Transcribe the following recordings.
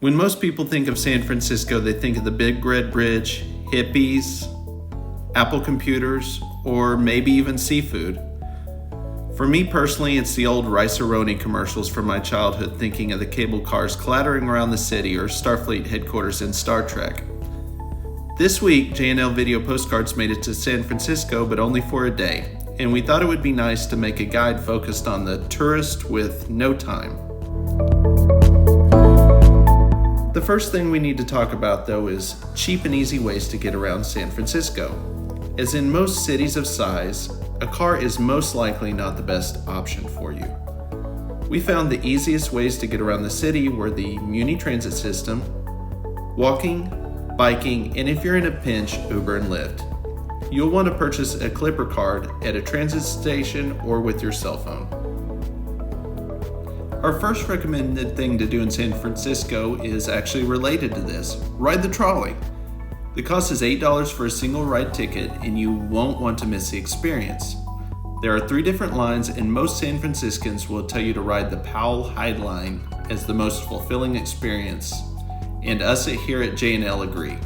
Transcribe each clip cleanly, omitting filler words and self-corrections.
When most people think of San Francisco, they think of the Big Red Bridge, hippies, Apple computers, or maybe even seafood. For me personally, it's the old Rice-A-Roni commercials from my childhood, thinking of the cable cars clattering around the city or Starfleet headquarters in Star Trek. This week, JnL Video Postcards made it to San Francisco, but only for a day, and we thought it would be nice to make a guide focused on the tourist with no time. The first thing we need to talk about, though, is cheap and easy ways to get around San Francisco. As in most cities of size, a car is most likely not the best option for you. We found the easiest ways to get around the city were the Muni Transit system, walking, biking, and if you're in a pinch, Uber and Lyft. You'll want to purchase a Clipper card at a transit station or with your cell phone. Our first recommended thing to do in San Francisco is actually related to this. Ride the trolley. The cost is $8 for a single ride ticket, and you won't want to miss the experience. There are 3 different lines, and most San Franciscans will tell you to ride the Powell Hyde line as the most fulfilling experience, and us here at JnL agree.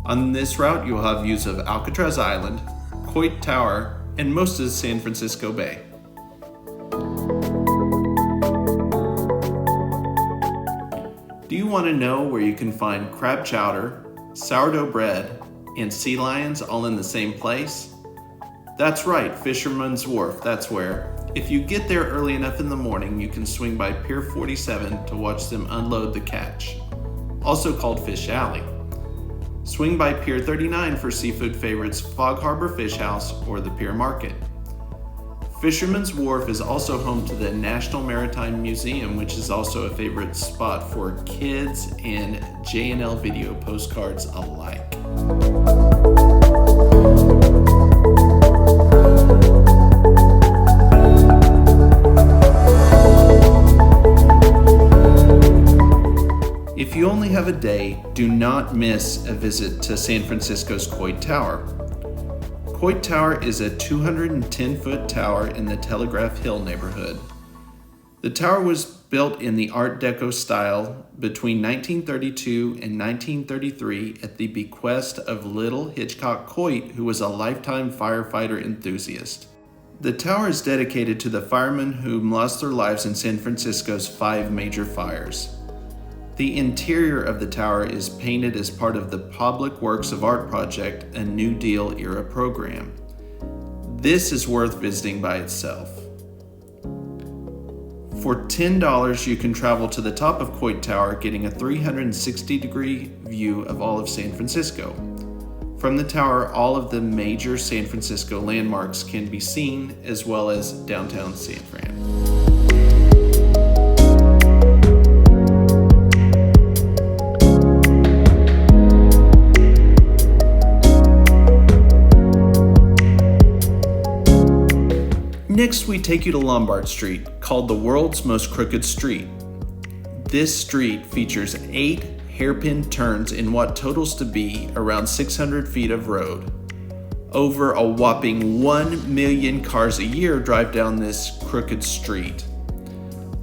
On this route, you'll have views of Alcatraz Island, Coit Tower, and most of San Francisco Bay. Do you want to know where you can find crab chowder, sourdough bread, and sea lions all in the same place? That's right, Fisherman's Wharf, that's where. If you get there early enough in the morning, you can swing by Pier 47 to watch them unload the catch, also called Fish Alley. Swing by Pier 39 for seafood favorites Fog Harbor Fish House or the Pier Market. Fisherman's Wharf is also home to the National Maritime Museum, which is also a favorite spot for kids and JnL Video Postcards alike. If you only have a day, do not miss a visit to San Francisco's Coit Tower. Coit Tower is a 210-foot tower in the Telegraph Hill neighborhood. The tower was built in the Art Deco style between 1932 and 1933 at the bequest of Little Hitchcock Coit, who was a lifetime firefighter enthusiast. The tower is dedicated to the firemen who lost their lives in San Francisco's 5 major fires. The interior of the tower is painted as part of the Public Works of Art project, a New Deal era program. This is worth visiting by itself. For $10, you can travel to the top of Coit Tower, getting a 360-degree view of all of San Francisco. From the tower, all of the major San Francisco landmarks can be seen, as well as downtown San Fran. Next, we take you to Lombard Street, called the world's most crooked street. This street features 8 hairpin turns in what totals to be around 600 feet of road. Over a whopping 1 million cars a year drive down this crooked street.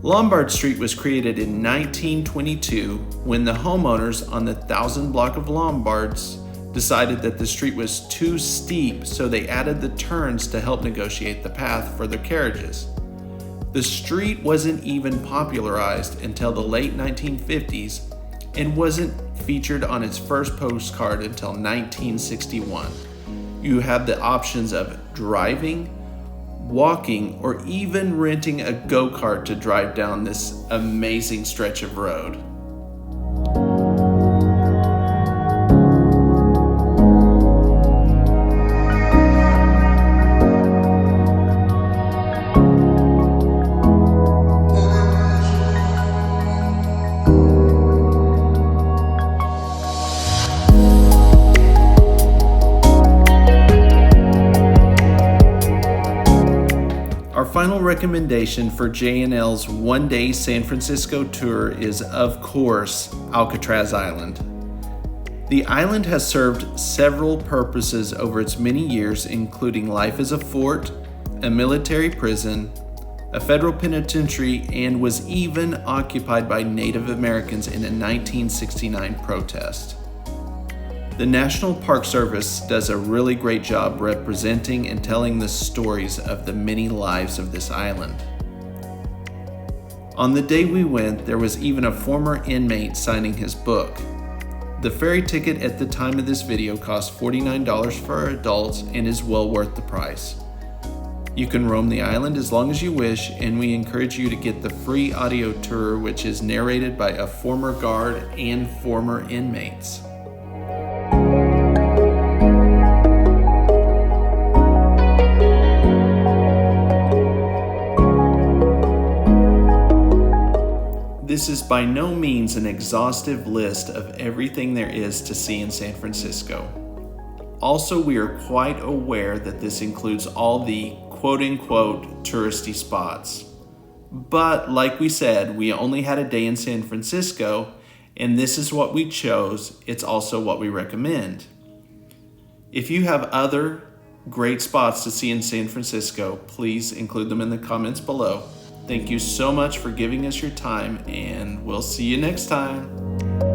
Lombard Street was created in 1922 when the homeowners on the 1000 block of Lombards decided that the street was too steep, so they added the turns to help negotiate the path for their carriages. The street wasn't even popularized until the late 1950s and wasn't featured on its first postcard until 1961. You have the options of driving, walking, or even renting a go-kart to drive down this amazing stretch of road. Our final recommendation for JnL's one-day San Francisco tour is, of course, Alcatraz Island. The island has served several purposes over its many years, including life as a fort, a military prison, a federal penitentiary, and was even occupied by Native Americans in a 1969 protest. The National Park Service does a really great job representing and telling the stories of the many lives of this island. On the day we went, there was even a former inmate signing his book. The ferry ticket at the time of this video costs $49 for adults and is well worth the price. You can roam the island as long as you wish, and we encourage you to get the free audio tour, which is narrated by a former guard and former inmates. This is by no means an exhaustive list of everything there is to see in San Francisco. Also, we are quite aware that this includes all the quote-unquote touristy spots. But like we said, we only had a day in San Francisco, and this is what we chose. It's also what we recommend. If you have other great spots to see in San Francisco, please include them in the comments below. Thank you so much for giving us your time, and we'll see you next time.